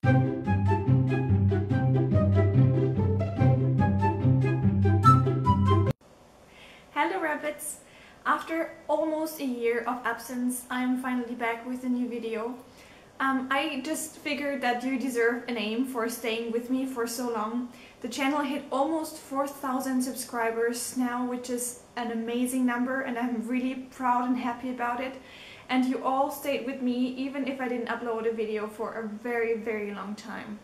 Hello rabbits! After almost a year of absence, I am finally back with a new video. I just figured that you deserve a name for staying with me for so long. The channel hit almost 4,000 subscribers now, which is an amazing number, and I'm really proud and happy about it. And you all stayed with me even if I didn't upload a video for a very long time.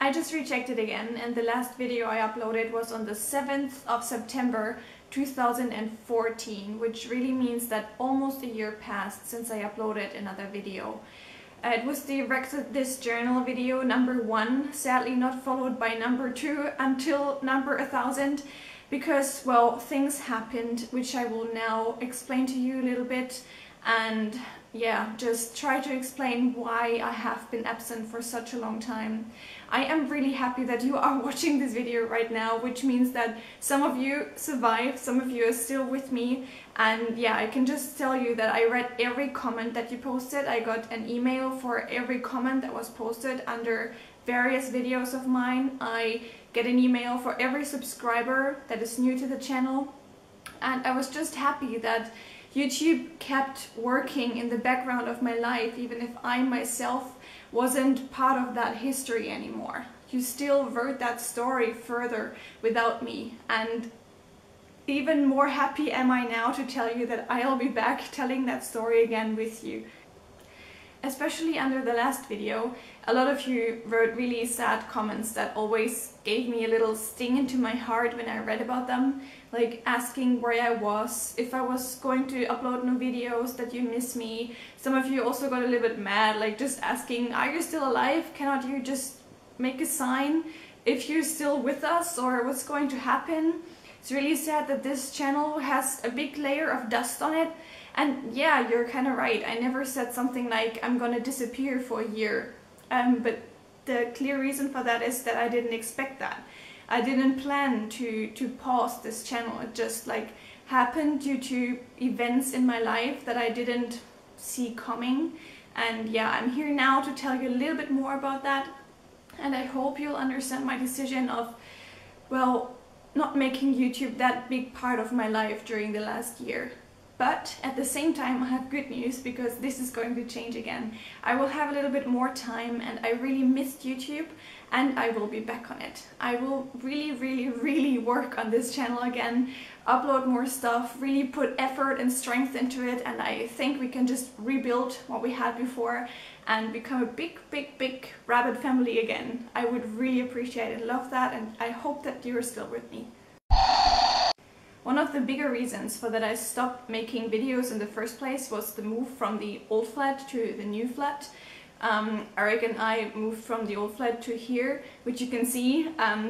I just rechecked it again, and the last video I uploaded was on the 7th of September 2014, which really means that almost a year passed since I uploaded another video. It was the Wreck This Journal video number 1, sadly not followed by number 2 until number 1000, because, well, things happened, which I will now explain to you a little bit, and yeah, just try to explain why I have been absent for such a long time. I am really happy that you are watching this video right now, which means that some of you survived, some of you are still with me, and yeah, I can just tell you that I read every comment that you posted. I got an email for every comment that was posted under various videos of mine. I get an email for every subscriber that is new to the channel, and I was just happy that YouTube kept working in the background of my life, even if I myself wasn't part of that history anymore. You still wrote that story further without me, and even more happy am I now to tell you that I'll be back telling that story again with you. Especially under the last video, a lot of you wrote really sad comments that always gave me a little sting into my heart when I read about them, like asking where I was, if I was going to upload new videos, that you miss me. Some of you also got a little bit mad, like just asking, are you still alive? Cannot you just make a sign if you're still with us, or what's going to happen? It's really sad that this channel has a big layer of dust on it. And yeah, you're kind of right. I never said something like I'm gonna disappear for a year. But the clear reason for that is that I didn't expect that. I didn't plan to pause this channel. It just like happened due to events in my life that I didn't see coming. And yeah, I'm here now to tell you a little bit more about that. And I hope you'll understand my decision of, well, not making YouTube that big part of my life during the last year. But at the same time, I have good news, because this is going to change again. I will have a little bit more time, and I really missed YouTube, and I will be back on it. I will really work on this channel again, upload more stuff, really put effort and strength into it, and I think we can just rebuild what we had before and become a big rabbit family again. I would really appreciate and love that, and I hope that you're still with me. One of the bigger reasons for that I stopped making videos in the first place was the move from the old flat to the new flat. Eric and I moved from the old flat to here, which you can see.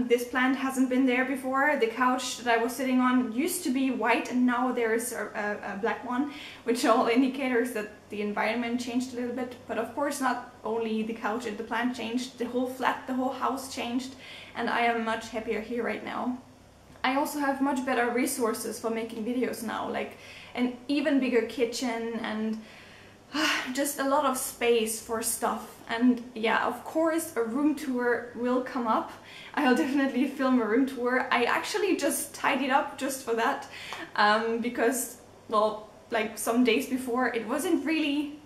This plant hasn't been there before. The couch that I was sitting on used to be white, and now there is a black one, which are all indicators that the environment changed a little bit. But of course, not only the couch and the plant changed, the whole flat, the whole house changed, and I am much happier here right now. I also have much better resources for making videos now, like an even bigger kitchen and just a lot of space for stuff. And yeah, of course a room tour will come up. I'll definitely film a room tour. I actually just tidied up just for that, because, well, like some days before it wasn't really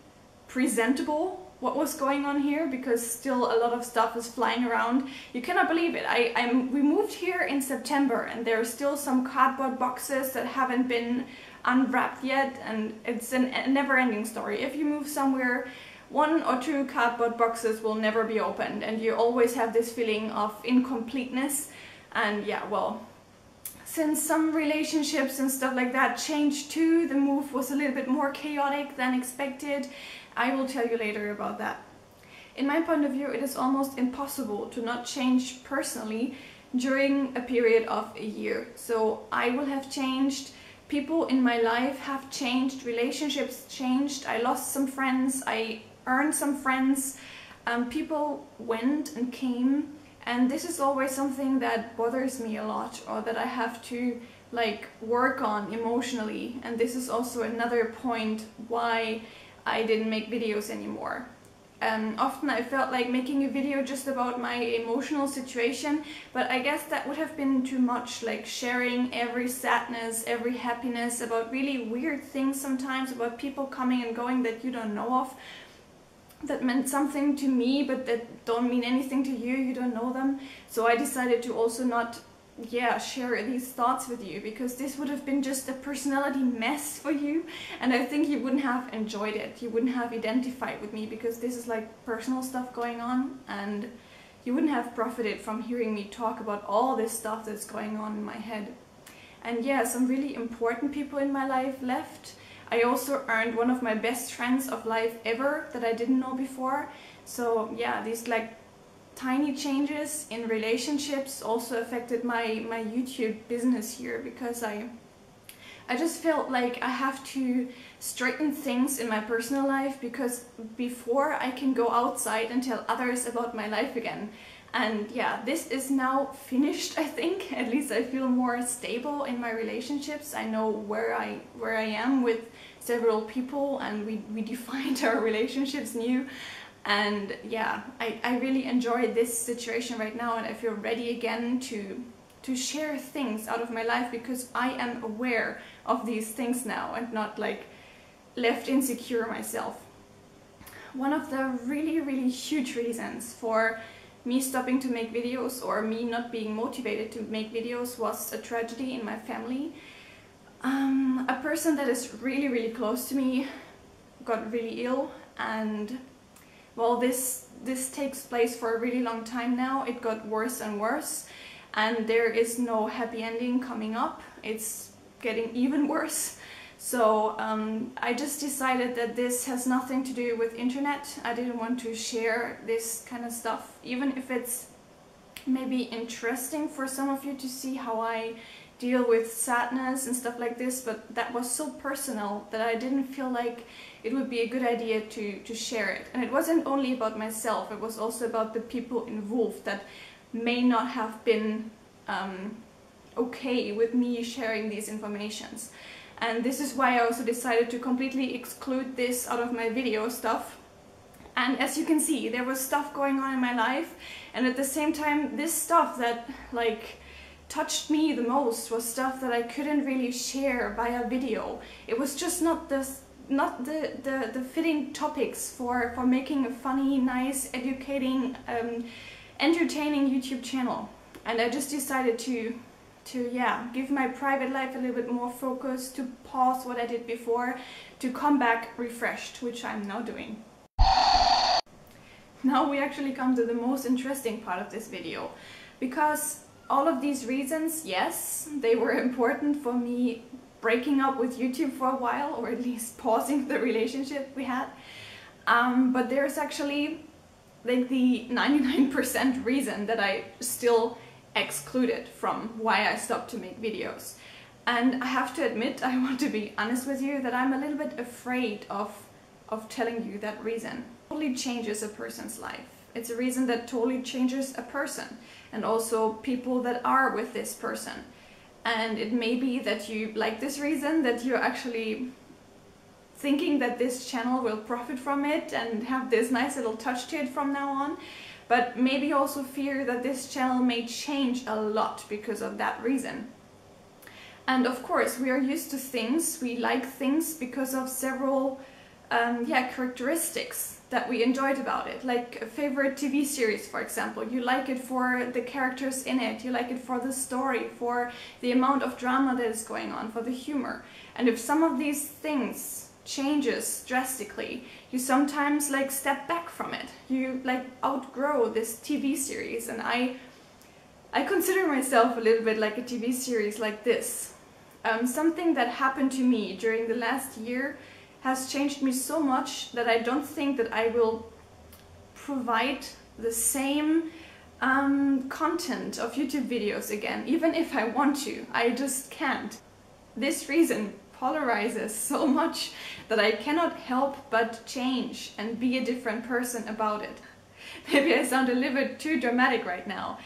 presentable what was going on here, because still a lot of stuff is flying around. You cannot believe it. We moved here in September, and there are still some cardboard boxes that haven't been unwrapped yet, and it's a never-ending story. If you move somewhere, 1 or 2 cardboard boxes will never be opened, and you always have this feeling of incompleteness. And yeah, well, since some relationships and stuff like that changed too, the move was a little bit more chaotic than expected. I will tell you later about that. In my point of view, it is almost impossible to not change personally during a period of a year. So I will have changed, people in my life have changed, relationships changed, I lost some friends, I earned some friends, people went and came, and this is always something that bothers me a lot, or that I have to like work on emotionally. And this is also another point why I didn't make videos anymore. Often I felt like making a video just about my emotional situation, but I guess that would have been too much, like sharing every sadness, every happiness, about really weird things sometimes, about people coming and going that you don't know of, that meant something to me but that don't mean anything to you, you don't know them. So I decided to also not share these thoughts with you, because this would have been just a personality mess for you, and I think you wouldn't have enjoyed it. You wouldn't have identified with me, because this is like personal stuff going on, and you wouldn't have profited from hearing me talk about all this stuff that's going on in my head. And yeah, some really important people in my life left. I also earned one of my best friends of life ever that I didn't know before. So yeah, these like tiny changes in relationships also affected my YouTube business here, because I just felt like I have to straighten things in my personal life, because before I can go outside and tell others about my life again. And yeah, this is now finished, I think. At least I feel more stable in my relationships. I know where I am with several people, and we defined our relationships new. And yeah, I really enjoy this situation right now, and I feel ready again to share things out of my life, because I am aware of these things now and not like left insecure myself. One of the really huge reasons for me stopping to make videos, or me not being motivated to make videos, was a tragedy in my family. A person that is really close to me got really ill, and well, this takes place for a really long time now. It got worse and worse, and there is no happy ending coming up. It's getting even worse. So I just decided that this has nothing to do with internet. I didn't want to share this kind of stuff, even if it's maybe interesting for some of you to see how I deal with sadness and stuff like this, but that was so personal that I didn't feel like it would be a good idea to share it. And it wasn't only about myself, it was also about the people involved that may not have been okay with me sharing these informations. And this is why I also decided to completely exclude this out of my video stuff. And as you can see, there was stuff going on in my life, and at the same time, this stuff that like touched me the most was stuff that I couldn't really share via video. It was just not the fitting topics for making a funny, nice, educating, entertaining YouTube channel. And I just decided to give my private life a little bit more focus, to pause what I did before, to come back refreshed, which I'm now doing. Now we actually come to the most interesting part of this video, because all of these reasons, yes, they were important for me breaking up with YouTube for a while, or at least pausing the relationship we had. But there's actually like the 99% reason that I still excluded from why I stopped to make videos. And I have to admit, I want to be honest with you, that I'm a little bit afraid of telling you that reason. It totally changes a person's life. It's a reason that totally changes a person, and also people that are with this person. And it may be that you like this reason, that you're actually thinking that this channel will profit from it and have this nice little touch to it from now on. But maybe also fear that this channel may change a lot because of that reason. And of course, we are used to things, we like things because of several characteristics that we enjoyed about it. Like a favorite TV series, for example. You like it for the characters in it, you like it for the story, for the amount of drama that is going on, for the humor. And if some of these things changes drastically, you sometimes like step back from it. You like outgrow this TV series, and I consider myself a little bit like a TV series like this. Something that happened to me during the last year has changed me so much that I don't think that I will provide the same content of YouTube videos again, even if I want to. I just can't. This reason polarizes so much that I cannot help but change and be a different person about it. maybe I sound a little bit too dramatic right now.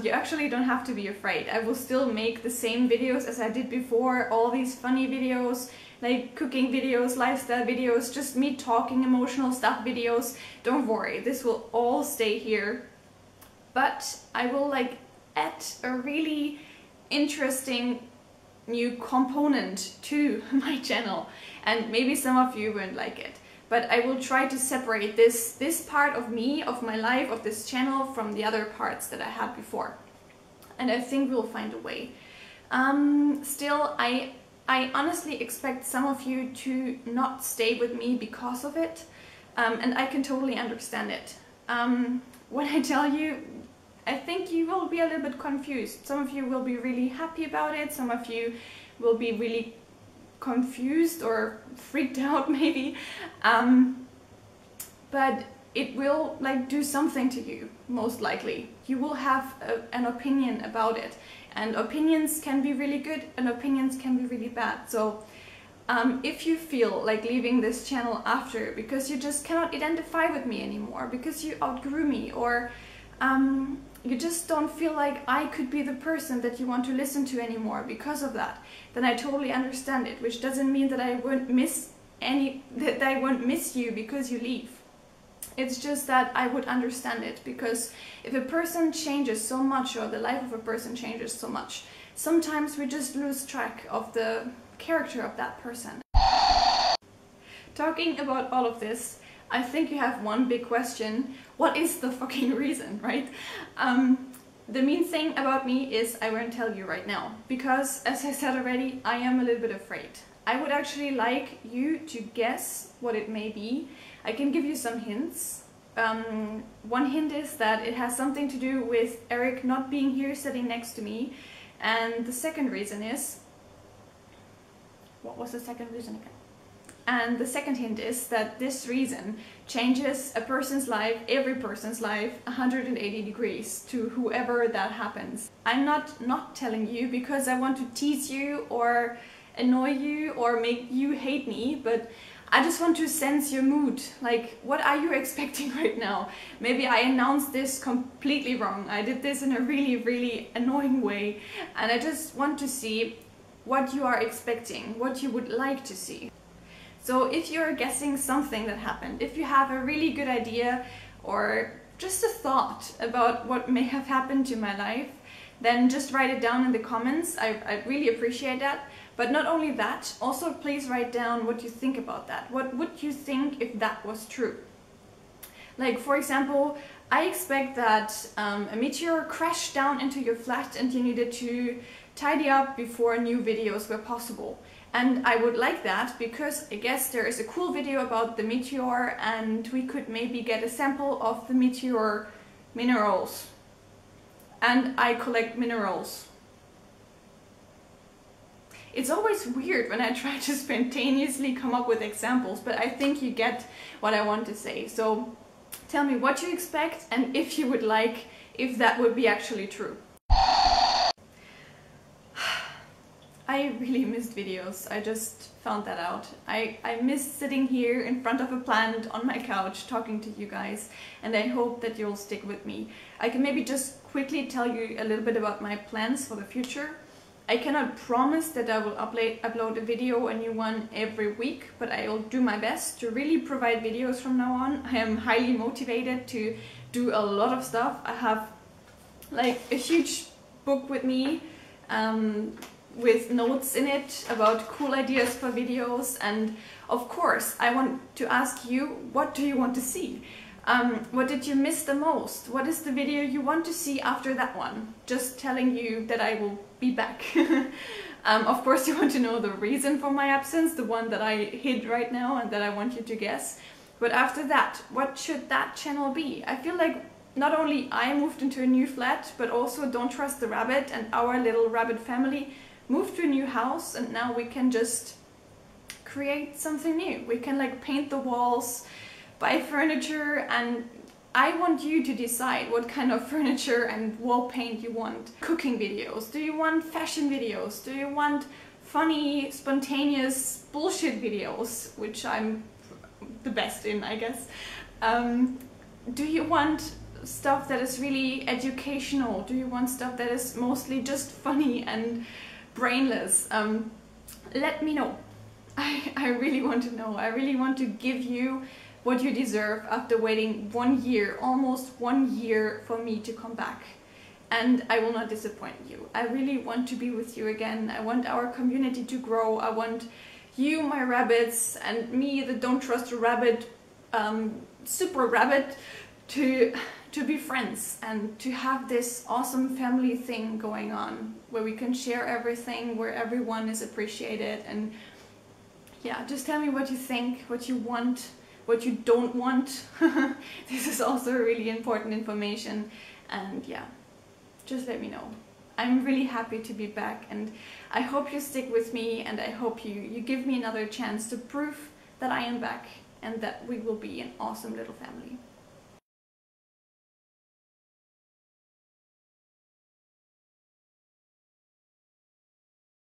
You actually don't have to be afraid. I will still make the same videos as I did before, all these funny videos, like cooking videos, lifestyle videos, just me talking emotional stuff videos. Don't worry, this will all stay here. But I will like add a really interesting new component to my channel, and maybe some of you won't like it, but I will try to separate this part of me, of my life, of this channel from the other parts that I had before, and I think we'll find a way. Still, I honestly expect some of you to not stay with me because of it, and I can totally understand it. When I tell you, I think you will be a little bit confused. Some of you will be really happy about it, some of you will be really confused or freaked out maybe, but it will like do something to you, most likely. You will have an opinion about it, and opinions can be really good and opinions can be really bad. So if you feel like leaving this channel after because you just cannot identify with me anymore, because you outgrew me, or you just don't feel like I could be the person that you want to listen to anymore because of that, then I totally understand it, which doesn't mean that I won't miss you because you leave. It's just that I would understand it, because if a person changes so much, or the life of a person changes so much, sometimes we just lose track of the character of that person. Talking about all of this, I think you have one big question. What is the fucking reason, right? The mean thing about me is I won't tell you right now, because as I said already, I am a little bit afraid. I would actually like you to guess what it may be. I can give you some hints. One hint is that it has something to do with Eric not being here sitting next to me. And the second reason is... What was the second reason again? And the second hint is that this reason changes a person's life, every person's life, 180 degrees to whoever that happens. I'm not telling you because I want to tease you or annoy you or make you hate me, but I just want to sense your mood. Like, what are you expecting right now? Maybe I announced this completely wrong. I did this in a really, really annoying way, and I just want to see what you are expecting, what you would like to see. So if you're guessing something that happened, if you have a really good idea or just a thought about what may have happened to my life, then just write it down in the comments. I really appreciate that. But not only that, also please write down what you think about that. What would you think if that was true? Like, for example, I expect that a meteor crashed down into your flat and you needed to tidy up before new videos were possible. And I would like that because I guess there is a cool video about the meteor and we could maybe get a sample of the meteor minerals. And I collect minerals. It's always weird when I try to spontaneously come up with examples, but I think you get what I want to say. So tell me what you expect and if you would like, if that would be actually true. I really missed videos. I just found that out. I miss sitting here in front of a plant on my couch talking to you guys, and I hope that you'll stick with me. I can maybe just quickly tell you a little bit about my plans for the future. I cannot promise that I will upload a video, a new one, every week, but I will do my best to really provide videos from now on. I am highly motivated to do a lot of stuff. I have like a huge book with me, with notes in it about cool ideas for videos, and of course I want to ask you, what do you want to see? What did you miss the most? What is the video you want to see after that one? Just telling you that I will be back. Of course you want to know the reason for my absence, the one that I hid right now and that I want you to guess. But after that, what should that channel be? I feel like not only I moved into a new flat, but also Don't Trust the Rabbit and our little rabbit family moved to a new house, and now we can just create something new. We can like paint the walls, buy furniture, and I want you to decide what kind of furniture and wall paint you want. Cooking videos? Do you want fashion videos? Do you want funny, spontaneous bullshit videos, which I'm the best in, I guess? do you want stuff that is really educational? Do you want stuff that is mostly just funny and brainless? Let me know. I really want to know. I really want to give you what you deserve after waiting 1 year, almost 1 year for me to come back. And I will not disappoint you. I really want to be with you again. I want our community to grow. I want you, my rabbits, and me, the Don't Trust the Rabbit, super rabbit, to be friends and to have this awesome family thing going on where we can share everything, where everyone is appreciated. And yeah, just tell me what you think, what you want, what you don't want. This is also really important information. And yeah, just let me know. I'm really happy to be back, and I hope you stick with me, and I hope you give me another chance to prove that I am back and that we will be an awesome little family.